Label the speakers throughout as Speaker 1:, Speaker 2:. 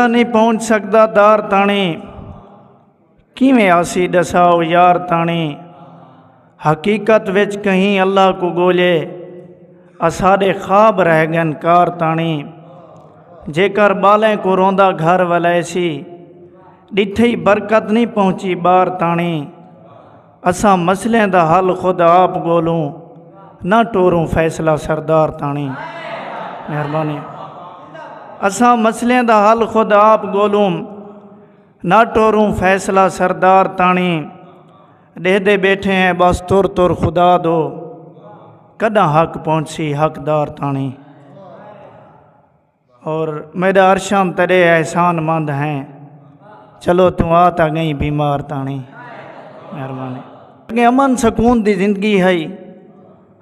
Speaker 1: جیڑا نہیں پہنچ سکدا دار تانے، کیویں آسی دساؤ یار تانے۔ حقیقت وچ کہیں اللہ کو گولے، اساڈے خواب رہ گن کار تانے۔ جے کر بالیں کو روندا گھر ولے سی، ڈٹھئی برکت نہیں پہنچی بار تانے۔ اساں مسئلے دا حل خود آپ گولوں، نہ ٹوروں فیصلہ سردار تانے۔ مہربانی۔ اساں مسئلے دا حل خود آپ گولوں، نہ ٹوروں فیصلہ سردار تانے۔ دے دے بیٹھے ہیں بس تر تر خدا دو، کداں حق پہنچی حقدار تانے۔ اور میرا عرشاں تیرے احسان مند ہیں، چلو تو آتا گئی بیمار تانے۔ مہربانی۔ اگے امن سکون دی زندگی ہے،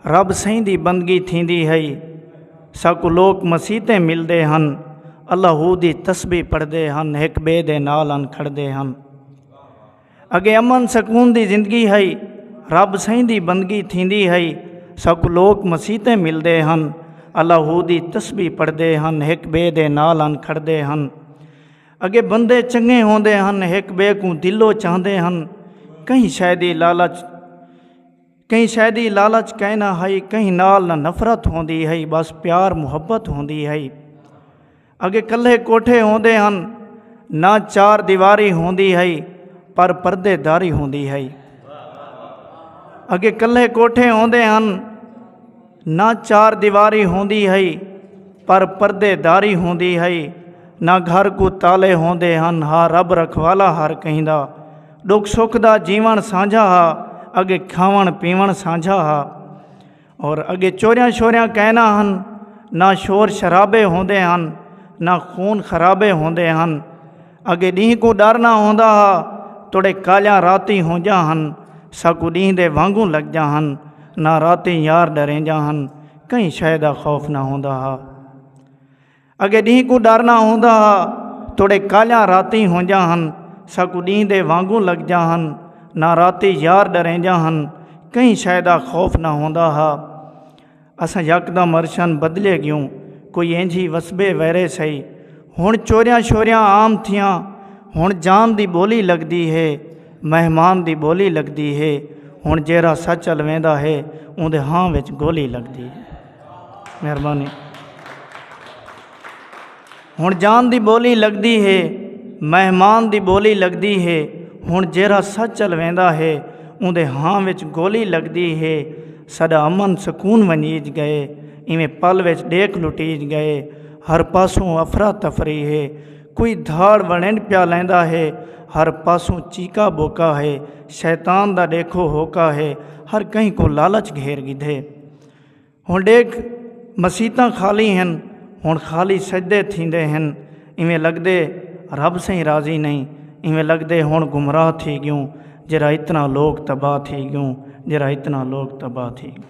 Speaker 1: رب سائیں دی بندگی تھیندی ہے۔ ساکو لوگ مسیتیں ملدے ہن، اللہ دی تسبیح پڑھدے ہن، ایک بے دے نال ان کھڑدے ہن۔ اگے امن سکون دی زندگی ہے، رب سائیں دی بندگی تھیندی ہے۔ ساکو لوگ مسیتیں ملدے ہن، اللہ دی تسبیح پڑھدے ہن، ایک بے دے نال ان کھڑدے ہن۔ اگے بندے چنگے ہوندے ہن، ایک بے کو دلو چاہندے ہن۔ کہیں شاید لالچ کہنا ہے، کہیں نال نہ نفرت ہوندی ہے، بس پیار محبت ہوندی ہے۔ اگے کلے کوٹھے ہوندے ہن، نہ چار دیواری ہوندی ہے، پر پردے داری ہوندی ہے۔ اگے کلے کوٹھے ہوندے ہن، نہ چار دیواری ہوندی ہے، پر پردے داری ہوندی ہے۔ نہ گھر کو تالے ہوندے ہن، ہاں رب رکھوالا ہر کہیں دا۔ دکھ سکھ دا جیون سانجھا ہا، اگے کھاون پیون سانجھا ہا۔ اور اگے چوریاں شوریاں کہنا ہن، نہ شور شرابے ہوندے ہن، نہ خون خرابے ہوندے ہن۔ اگے ڈینہ کو ڈرنا ہوندا ہا، توڑے کالیاں راتی ہو جا ہن۔ ساکو ڈینہ دے وانگوں لگ جا ہن، نہ راتی یار ڈریں جا ہن، کہیں شاید خوف نہ ہوندا ہا۔ اگے ڈینہ کو ڈرنا ہوندا ہا، توڑے کالیاں راتی ہو جا ہن۔ ساکو ڈینہ دے وانگوں لگ جا ہن، نہ راتی یار ڈریں جا ہن، کہیں شاید خوف نہ ہوندا ہا۔ اساں یکدم عرشاں بدلے گیوں، کوئی انجھی وسبے ویرے سہی۔ ہن چوریاں شوریاں عام تھیاں، ہن جان دی بولی لگدی ہے، مہمان دی بولی لگدی ہے۔ ہن جیڑا سچ الویندا ہے، اون دے ہاں وچ گولی لگدی ہے۔ مہربانی۔ ہن جان دی بولی لگدی ہے، مہمان دی بولی لگدی ہے۔ ہن جیڑا سچ الویندا ہے، اون دے ہاں وچ گولی لگدی ہے۔ ساڈا امن سکون ونیج گئے، ایویں پل وچ ڈیک لٹیج گئے۔ ہر پاسوں افراتفری ہے، کوئی دھاڑ ونڈ پیا لیندا ہے۔ ہر پاسوں چیکا بوکا ہے، شیطان دا دیکھو ہوکا ہے۔ ہر کہیں کو لالچ گھیر گدھے۔ ہن دیکھ مسیتاں خالی ہن، ہن خالی سجدے تھیندے ہن۔ ایویں لگدے رب سے راضی نہیں، ایویں لگدے ہن گمراہ تھی گیوں، جرا اتنا لوگ تباہ تھی گیوں، جرا اتنا لوگ تباہ تھی گیوں۔